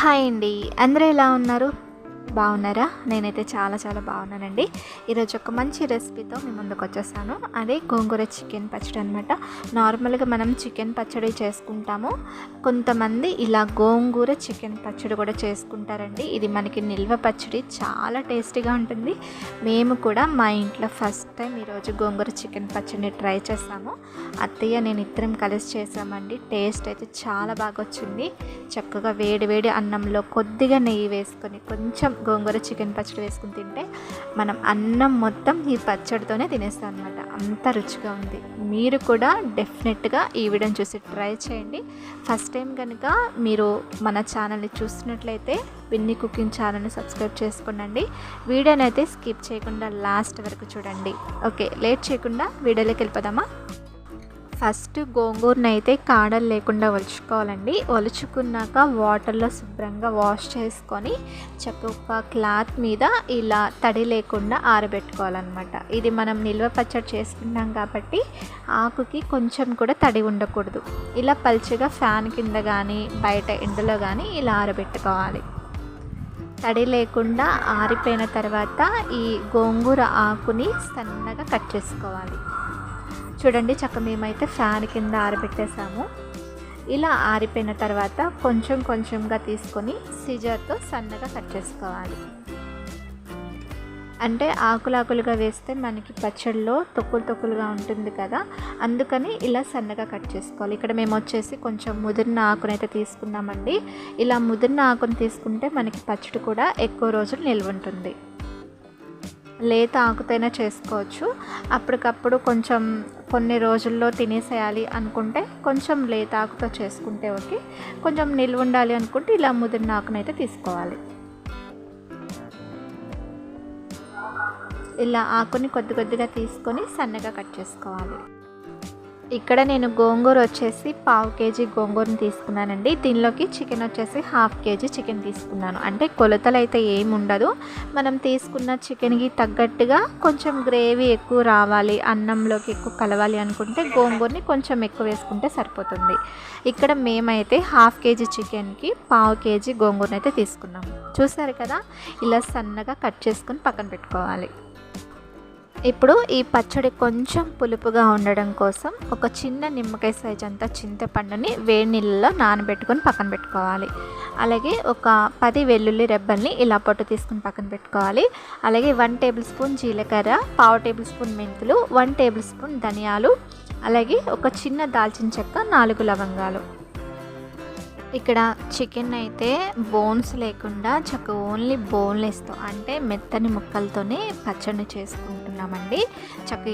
Hi అండి. అందరూ ఎలా ఉన్నారు? బాగున్నారా? నేనైతే చాలా బాగున్నానండి. ఈరోజు ఒక మంచి రెసిపీతో మీ ముందుకు వచ్చేసాను. అదే గోంగూర చికెన్ పచ్చడి అనమాట. నార్మల్గా మనం చికెన్ పచ్చడి చేసుకుంటాము. కొంతమంది ఇలా గోంగూర చికెన్ పచ్చడి కూడా చేసుకుంటారండి. ఇది మనకి నిల్వ పచ్చడి, చాలా టేస్టీగా ఉంటుంది. మేము కూడా మా ఇంట్లో ఫస్ట్ టైం ఈరోజు గోంగూర చికెన్ పచ్చడిని ట్రై చేసాము. అత్తయ్య నేను ఇద్దరం కలిసి చేసామండి. టేస్ట్ అయితే చాలా బాగా వచ్చింది. చక్కగా వేడి అన్నంలో కొద్దిగా నెయ్యి వేసుకొని కొంచెం గోంగూర చికెన్ పచ్చడి వేసుకుని తింటే మనం అన్నం మొత్తం ఈ పచ్చడితోనే తినేస్తాం అనమాట. అంత రుచిగా ఉంది. మీరు కూడా డెఫినెట్గా ఈ వీడియోని చూసి ట్రై చేయండి. ఫస్ట్ టైం కనుక మీరు మన ఛానల్ని చూస్తున్నట్లయితే విన్నీ కుకింగ్ ఛానల్ని సబ్స్క్రైబ్ చేసుకోండి. వీడియోని అయితే స్కిప్ చేయకుండా లాస్ట్ వరకు చూడండి. ఓకే, లేట్ చేయకుండా వీడియోలోకి వెళ్ళిపోదామా? ఫస్ట్ గోంగూరను అయితే కాడలు లేకుండా ఒలుచుకోవాలండి. ఒలుచుకున్నాక వాటర్లో శుభ్రంగా వాష్ చేసుకొని చక్కగా క్లాత్ మీద ఇలా తడి లేకుండా ఆరబెట్టుకోవాలన్నమాట. ఇది మనం నిల్వ పచ్చడి చేసుకున్నాం కాబట్టి ఆకుకి కొంచెం కూడా తడి ఉండకూడదు. ఇలా పల్చగా ఫ్యాన్ కింద కానీ బయట ఎండలో కానీ ఇలా ఆరబెట్టుకోవాలి. తడి లేకుండా ఆరిపోయిన తర్వాత ఈ గోంగూర ఆకుని సన్నగా కట్ చేసుకోవాలి. చూడండి, మేమైతే ఫ్యాన్ కింద ఆరబెట్టేసాము. ఇలా ఆరిపోయిన తర్వాత కొంచెంగా తీసుకొని సిజర్తో సన్నగా కట్ చేసుకోవాలి. అంటే ఆకులుగా వేస్తే మనకి పచ్చడిలో తొక్కులుగా ఉంటుంది కదా, అందుకని ఇలా సన్నగా కట్ చేసుకోవాలి. ఇక్కడ మేము వచ్చేసి కొంచెం ముదిరిన ఆకునైతే తీసుకున్నామండి. ఇలా ముదిరిన ఆకుని తీసుకుంటే మనకి పచ్చడి కూడా ఎక్కువ రోజులు నిల్వ ఉంటుంది. లేత ఆకుతైనా చేసుకోవచ్చు. అప్పటికప్పుడు కొంచెం కొన్ని రోజుల్లో తినేసేయాలి అనుకుంటే కొంచెం లేత ఆకుతో చేసుకుంటే ఓకే. కొంచెం నిల్వ ఉండాలి అనుకుంటే ఇలా ముదిరిన ఆకునైతే తీసుకోవాలి. ఇలా ఆకుని కొద్దిగా తీసుకొని సన్నగా కట్ చేసుకోవాలి. ఇక్కడ నేను గోంగూర వచ్చేసి 1/2 కేజీ గోంగూరని తీసుకున్నానండి. దీనిలోకి చికెన్ వచ్చేసి 1/2 కేజీ చికెన్ తీసుకున్నాను. అంటే కొలతలు అయితే ఏమి ఉండదు. మనం తీసుకున్న చికెన్కి తగ్గట్టుగా కొంచెం గ్రేవీ ఎక్కువ రావాలి, అన్నంలోకి ఎక్కువ కలవాలి అనుకుంటే గోంగూరని కొంచెం ఎక్కువ వేసుకుంటే సరిపోతుంది. ఇక్కడ మేమైతే 1/2 కేజీ చికెన్కి 1/2 కేజీ గోంగూరని అయితే తీసుకున్నాము. చూసారు కదా, ఇలా సన్నగా కట్ చేసుకొని పక్కన పెట్టుకోవాలి. ఇప్పుడు ఈ పచ్చడి కొంచెం పులుపుగా ఉండడం కోసం ఒక చిన్న నిమ్మకాయ సైజ్ అంతా చింతపండుని వేడి నీళ్ళలో నానబెట్టుకొని పక్కన పెట్టుకోవాలి. అలాగే ఒక 10 వెల్లుల్లి రెబ్బల్ని ఇలా పొట్టు తీసుకుని పక్కన పెట్టుకోవాలి. అలాగే 1 టేబుల్ స్పూన్ జీలకర్ర, 1/2 టేబుల్ స్పూన్ మెంతులు, 1 టేబుల్ స్పూన్ ధనియాలు, అలాగే ఒక చిన్న దాల్చిన చెక్క, 4 లవంగాలు. ఇక్కడ చికెన్ అయితే బోన్స్ లేకుండా ఓన్లీ బోన్లెస్తో అంటే మెత్తని ముక్కలతోనే పచ్చడిని చేసుకుంటున్నామండి.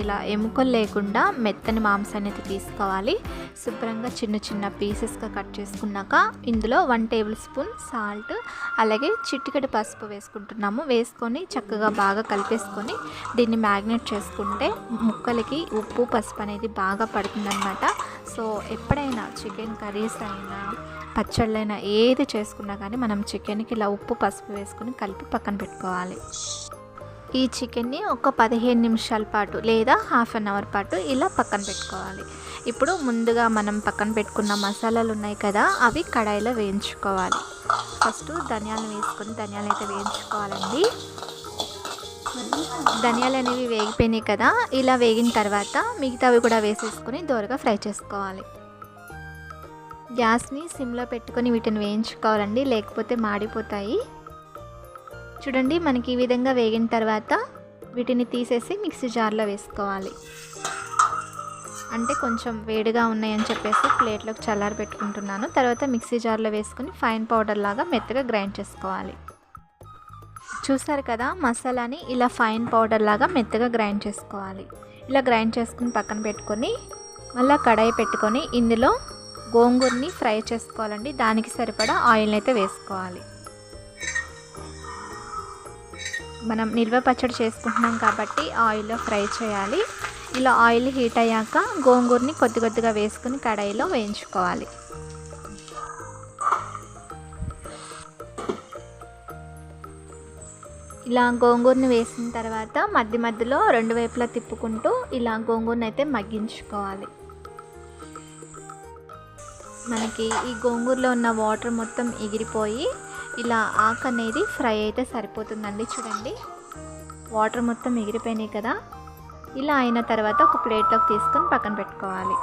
ఇలా ఎముకలు లేకుండా మెత్తని మాంసాన్ని అయితే తీసుకోవాలి. శుభ్రంగా చిన్న పీసెస్గా కట్ చేసుకున్నాక ఇందులో 1 టేబుల్ స్పూన్ సాల్ట్, అలాగే చిటికెడు పసుపు వేసుకుంటున్నాము. వేసుకొని చక్కగా బాగా కలిపేసుకొని దీన్ని మ్యాగ్నేట్ చేసుకుంటే ముక్కలకి ఉప్పు పసుపు అనేది బాగా పడుతుందన్నమాట. సో ఎప్పుడైనా చికెన్ కర్రీస్ అయినా పచ్చళ్ళైనా ఏది చేసుకున్నా కానీ మనం చికెన్కి ఇలా ఉప్పు పసుపు వేసుకొని కలిపి పక్కన పెట్టుకోవాలి. ఈ చికెన్ని ఒక 15 నిమిషాల పాటు లేదా హాఫ్ అన్ అవర్ పాటు ఇలా పక్కన పెట్టుకోవాలి. ఇప్పుడు ముందుగా మనం పక్కన పెట్టుకున్న మసాలాలు ఉన్నాయి కదా, అవి కడాయిలో వేయించుకోవాలి. ఫస్ట్ ధనియాలు వేసుకొని ధనియాలు అయితే వేయించుకోవాలండి. ధనియాలు అనేవి వేగిపోయినాయి కదా, ఇలా వేగిన తర్వాత మిగతావి కూడా వేసేసుకొని దోరగా ఫ్రై చేసుకోవాలి. గ్యాస్ని సిమ్లో పెట్టుకొని వీటిని వేయించుకోవాలండి, లేకపోతే మాడిపోతాయి. చూడండి, మనకి ఈ విధంగా వేగిన తర్వాత వీటిని తీసేసి మిక్సీ జార్లో వేసుకోవాలి. అంటే కొంచెం వేడిగా ఉన్నాయని చెప్పేసి ప్లేట్లోకి చల్లారి పెట్టుకుంటున్నాను. తర్వాత మిక్సీ జార్లో వేసుకొని ఫైన్ పౌడర్ లాగా మెత్తగా గ్రైండ్ చేసుకోవాలి. చూసారు కదా, మసాలాని ఇలా ఫైన్ పౌడర్ లాగా మెత్తగా గ్రైండ్ చేసుకోవాలి. ఇలా గ్రైండ్ చేసుకుని పక్కన పెట్టుకొని మళ్ళీ కడాయి పెట్టుకొని ఇందులో గోంగూరని ఫ్రై చేసుకోవాలండి. దానికి సరిపడా ఆయిల్ని అయితే వేసుకోవాలి. మనం నిల్వ పచ్చడి చేసుకుంటున్నాం కాబట్టి ఆయిల్లో ఫ్రై చేయాలి. ఇలా ఆయిల్ హీట్ అయ్యాక గోంగూరని కొద్దిగా వేసుకుని కడాయిలో వేయించుకోవాలి. ఇలా గోంగూరని వేసిన తర్వాత మధ్యలో 2 వైపులా తిప్పుకుంటూ ఇలా గోంగూరని అయితే మగ్గించుకోవాలి. మనకి ఈ గోంగూరలో ఉన్న వాటర్ మొత్తం ఎగిరిపోయి ఇలా ఆకు అనేది ఫ్రై అయితే సరిపోతుందండి. చూడండి వాటర్ మొత్తం ఎగిరిపోయినాయి కదా. ఇలా అయిన తర్వాత ఒక ప్లేట్లోకి తీసుకొని పక్కన పెట్టుకోవాలి.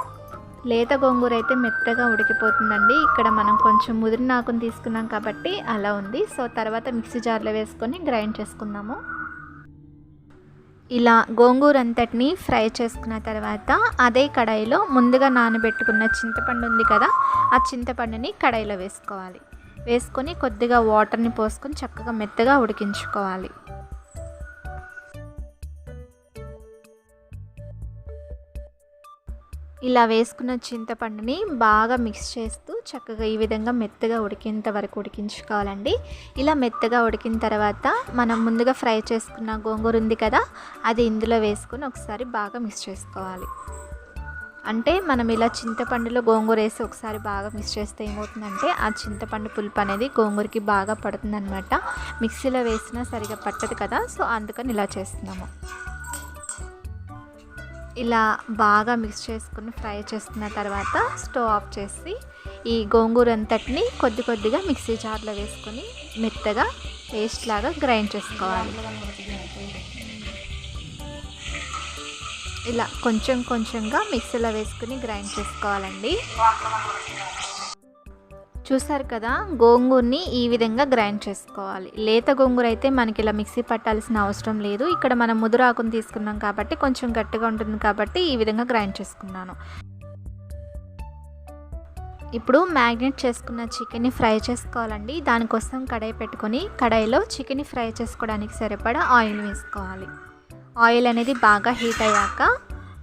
లేత గోంగూర అయితే మెత్తగా ఉడికిపోతుందండి. ఇక్కడ మనం కొంచెం ముదిరిన ఆకుని తీసుకున్నాం కాబట్టి అలా ఉంది. సో తర్వాత మిక్సీ జార్లో వేసుకొని గ్రైండ్ చేసుకుందాము. ఇలా గోంగూర అంతటిని ఫ్రై చేసుకున్న తర్వాత అదే కడాయిలో ముందుగా నానబెట్టుకున్న చింతపండు ఉంది కదా, ఆ చింతపండుని కడాయిలో వేసుకోవాలి. వేసుకొని కొద్దిగా వాటర్ని పోసుకొని చక్కగా మెత్తగా ఉడికించుకోవాలి. ఇలా వేసుకున్న చింతపండుని బాగా మిక్స్ చేస్తూ చక్కగా ఈ విధంగా మెత్తగా ఉడికేంత వరకు ఉడికించుకోవాలండి. ఇలా మెత్తగా ఉడికిన తర్వాత మనం ముందుగా ఫ్రై చేసుకున్న గోంగూర ఉంది కదా, అది ఇందులో వేసుకొని ఒకసారి బాగా మిక్స్ చేసుకోవాలి. అంటే మనం ఇలా చింతపండులో గోంగూర వేసి ఒకసారి బాగా మిక్స్ చేస్తే ఏమవుతుందంటే ఆ చింతపండు పులుపు అనేది గోంగూరకి బాగా పడుతుందన్నమాట. మిక్సీలో వేసినా సరిగా పట్టదు కదా, సో అందుకని ఇలా చేస్తున్నాము. ఇలా బాగా మిక్స్ చేసుకుని ఫ్రై చేసుకున్న తర్వాత స్టవ్ ఆఫ్ చేసి ఈ గోంగూర అంతటిని కొద్దిగా మిక్సీ జార్లో వేసుకొని మెత్తగా పేస్ట్ లాగా గ్రైండ్ చేసుకోవాలి. ఇలా కొంచెంగా మిక్సీలో వేసుకుని గ్రైండ్ చేసుకోవాలండి. చూసారు కదా, గోంగూరని ఈ విధంగా గ్రైండ్ చేసుకోవాలి. లేత గోంగూర అయితే మనకి ఇలా మిక్సీ పట్టాల్సిన అవసరం లేదు. ఇక్కడ మనం ముదురాకుని తీసుకున్నాం కాబట్టి కొంచెం గట్టిగా ఉంటుంది కాబట్టి ఈ విధంగా గ్రైండ్ చేసుకున్నాను. ఇప్పుడు మ్యాగ్నేట్ చేసుకున్న చికెన్ని ఫ్రై చేసుకోవాలండి. దానికోసం కడాయి పెట్టుకొని కడాయిలో చికెన్ని ఫ్రై చేసుకోవడానికి సరిపడా ఆయిల్ వేసుకోవాలి. ఆయిల్ అనేది బాగా హీట్ అయ్యాక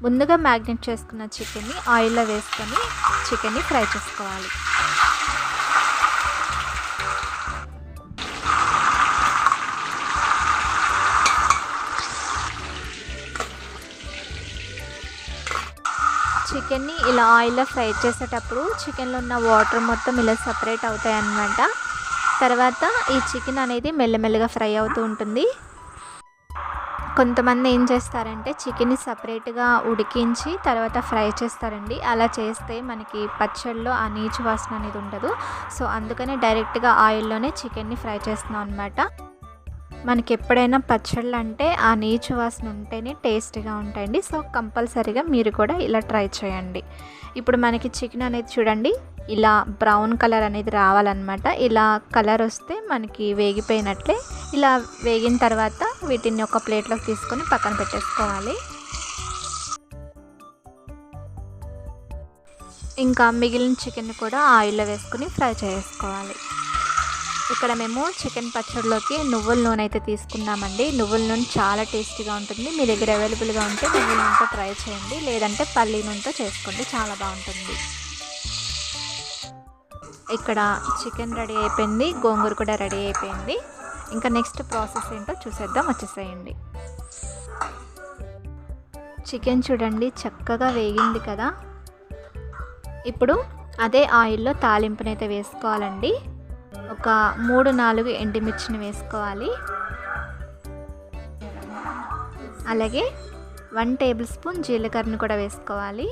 ముందుగా మ్యాగ్నేట్ చేసుకున్న చికెన్ని ఆయిల్లో వేసుకొని చికెన్ని ఫ్రై చేసుకోవాలి. చికెన్ని ఇలా ఆయిల్లో ఫ్రై చేసేటప్పుడు చికెన్లో ఉన్న వాటర్ మొత్తం ఇలా సపరేట్ అవుతాయి అన్నమాట. తర్వాత ఈ చికెన్ అనేది మెల్లమెల్లగా ఫ్రై అవుతూ ఉంటుంది. కొంతమంది ఏం చేస్తారంటే చికెన్ని సపరేట్గా ఉడికించి తర్వాత ఫ్రై చేస్తారండి. అలా చేస్తే మనకి పచ్చళ్ళలో ఆ నీచు వాసన అనేది ఉండదు. సో అందుకనే డైరెక్ట్గా ఆయిల్లోనే చికెన్ని ఫ్రై చేస్తున్నాం అనమాట. మనకి ఎప్పుడైనా పచ్చళ్ళు అంటే ఆ నీచు వాసన ఉంటేనే టేస్ట్గా ఉంటాయండి. సో కంపల్సరీగా మీరు కూడా ఇలా ట్రై చేయండి. ఇప్పుడు మనకి చికెన్ అనేది చూడండి ఇలా బ్రౌన్ కలర్ అనేది రావాలన్నమాట. ఇలా కలర్ వస్తే మనకి వేగిపోయినట్లే. ఇలా వేగిన తర్వాత వీటిని ఒక ప్లేట్లోకి తీసుకొని పక్కన పెట్టేసుకోవాలి. ఇంకా మిగిలిన చికెన్ కూడా ఆయిల్లో వేసుకొని ఫ్రై చేసుకోవాలి. ఇక్కడ మేము చికెన్ పచ్చడిలోకి నువ్వుల నూనె అయితే తీసుకున్నామండి. నువ్వుల నూనె చాలా టేస్టీగా ఉంటుంది. మీ దగ్గర అవైలబుల్గా ఉంటే నువ్వుల నూనెతో ట్రై చేయండి, లేదంటే పల్లి నూనెతో చేసుకోండి, చాలా బాగుంటుంది. ఇక్కడ చికెన్ రెడీ అయిపోయింది, గోంగూర కూడా రెడీ అయిపోయింది. ఇంకా నెక్స్ట్ ప్రాసెస్ ఏంటో చూసేద్దాం, వచ్చేసేయండి. చికెన్ చూడండి చక్కగా వేగింది కదా. ఇప్పుడు అదే ఆయిల్లో తాలింపునైతే వేసుకోవాలండి. ఒక 3-4 ఎండుమిర్చిని వేసుకోవాలి. అలాగే 1 టేబుల్ స్పూన్ జీలకర్రను కూడా వేసుకోవాలి.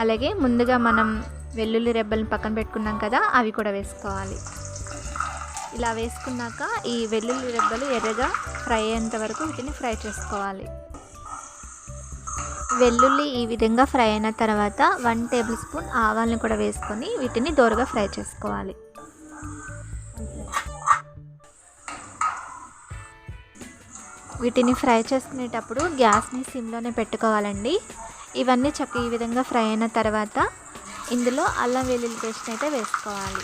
అలాగే ముందుగా మనం వెల్లుల్లి రెబ్బలను పక్కన పెట్టుకున్నాం కదా, అవి కూడా వేసుకోవాలి. ఇలా వేసుకున్నాక ఈ వెల్లుల్లి రెబ్బలు ఎర్రగా ఫ్రై అయ్యేంత వరకు వీటిని ఫ్రై చేసుకోవాలి. వెల్లుల్లి ఈ విధంగా ఫ్రై అయిన తర్వాత 1 టేబుల్ స్పూన్ ఆవాలను కూడా వేసుకొని వీటిని దోరగా ఫ్రై చేసుకోవాలి. వీటిని ఫ్రై చేసుకునేటప్పుడు గ్యాస్ని సిమ్లోనే పెట్టుకోవాలండి. ఇవన్నీ చక్కగా ఈ విధంగా ఫ్రై అయిన తర్వాత ఇందులో అల్లం వెల్లుల్లి పేస్ట్ అయితే వేసుకోవాలి.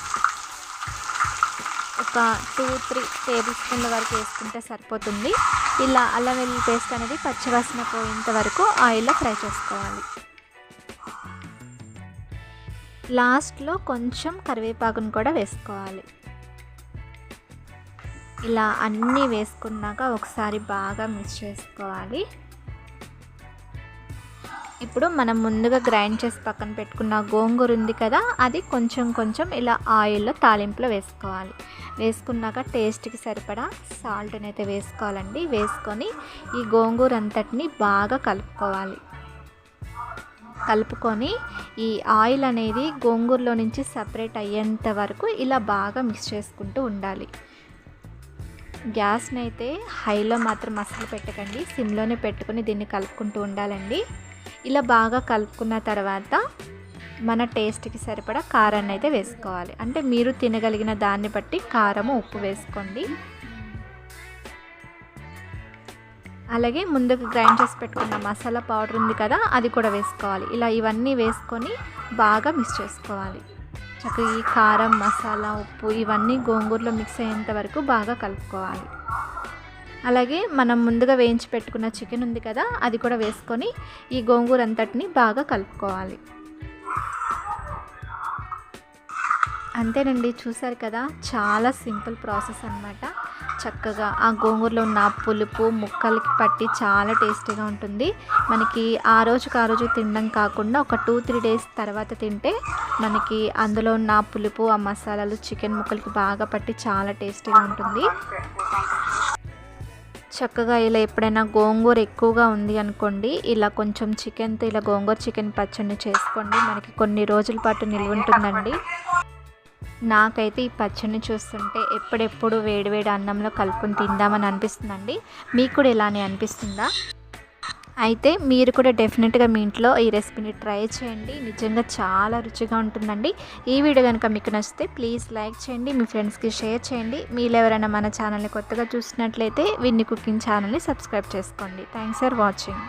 ఒక 2-3 టేబుల్ స్పూన్ల వరకు వేసుకుంటే సరిపోతుంది. ఇలా అల్లం వెల్లుల్లి పేస్ట్ అనేది పచ్చివాసన పోయేంత వరకు ఆయిల్లో ఫ్రై చేసుకోవాలి. లాస్ట్లో కొంచెం కరివేపాకును కూడా వేసుకోవాలి. ఇలా అన్నీ వేసుకున్నాక ఒకసారి బాగా మిక్స్ చేసుకోవాలి. ఇప్పుడు మనం ముందుగా గ్రైండ్ చేసి పక్కన పెట్టుకున్న గోంగూర ఉంది కదా, అది కొంచెం ఇలా ఆయిల్లో తాలింపులో వేసుకోవాలి. వేసుకున్నాక టేస్ట్కి సరిపడా సాల్ట్ని అయితే వేసుకోవాలండి. వేసుకొని ఈ గోంగూర అంతటిని బాగా కలుపుకోవాలి. కలుపుకొని ఈ ఆయిల్ అనేది గోంగూరలో నుంచి సపరేట్ అయ్యేంత వరకు ఇలా బాగా మిక్స్ చేసుకుంటూ ఉండాలి. గ్యాస్ని అయితే హైలో మాత్రం అస్సలు పెట్టకండి, సిమ్లోనే పెట్టుకొని దీన్ని కలుపుకుంటూ ఉండాలండి. ఇలా బాగా కలుపుకున్న తర్వాత మన టేస్ట్కి సరిపడా కారాన్ని అయితే వేసుకోవాలి. అంటే మీరు తినగలిగిన దాన్ని బట్టి కారము ఉప్పు వేసుకోండి. అలాగే ముందుకు గ్రైండ్ చేసి పెట్టుకున్న మసాలా పౌడర్ ఉంది కదా, అది కూడా వేసుకోవాలి. ఇలా ఇవన్నీ వేసుకొని బాగా మిక్స్ చేసుకోవాలి. చక్కగా ఈ కారం, మసాలా, ఉప్పు ఇవన్నీ గోంగూరలో మిక్స్ అయ్యేంత వరకు బాగా కలుపుకోవాలి. అలాగే మనం ముందుగా వేయించి పెట్టుకున్న చికెన్ ఉంది కదా, అది కూడా వేసుకొని ఈ గోంగూర అంతటిని బాగా కలుపుకోవాలి. అంతేనండి, చూసారు కదా, చాలా సింపుల్ ప్రాసెస్ అన్నమాట. చక్కగా ఆ గోంగూరలో ఉన్న పులుపు ముక్కలకి పట్టి చాలా టేస్టీగా ఉంటుంది. మనకి ఆ రోజు తినడం కాకుండా ఒక 2-3 డేస్ తర్వాత తింటే మనకి అందులో ఉన్న పులుపు, ఆ మసాలాలు చికెన్ ముక్కలకి బాగా పట్టి చాలా టేస్టీగా ఉంటుంది. చక్కగా ఇలా ఎప్పుడైనా గోంగూర ఎక్కువగా ఉంది అనుకోండి, ఇలా కొంచెం చికెన్తో ఇలా గోంగూర చికెన్ పచ్చడిని చేసుకోండి. మనకి కొన్ని రోజుల పాటు నిల్వ ఉంటుందండి. నాకైతే ఈ పచ్చడిని చూస్తుంటే ఎప్పుడెప్పుడు వేడివేడి అన్నంలో కలుపుకొని తిందామని అనిపిస్తుందండి. మీకు కూడా ఇలానే అనిపిస్తుందా? అయితే మీరు కూడా డెఫినెట్గా మీ ఇంట్లో ఈ రెసిపీని ట్రై చేయండి. నిజంగా చాలా రుచిగా ఉంటుందండి. ఈ వీడియో కనుక మీకు నచ్చితే ప్లీజ్ లైక్ చేయండి, మీ ఫ్రెండ్స్కి షేర్ చేయండి. మీరు ఎవరైనా మన ఛానల్ని కొత్తగా చూసినట్లయితే విన్ని కుకింగ్ ఛానల్ని సబ్స్క్రైబ్ చేసుకోండి. Thanks for watching.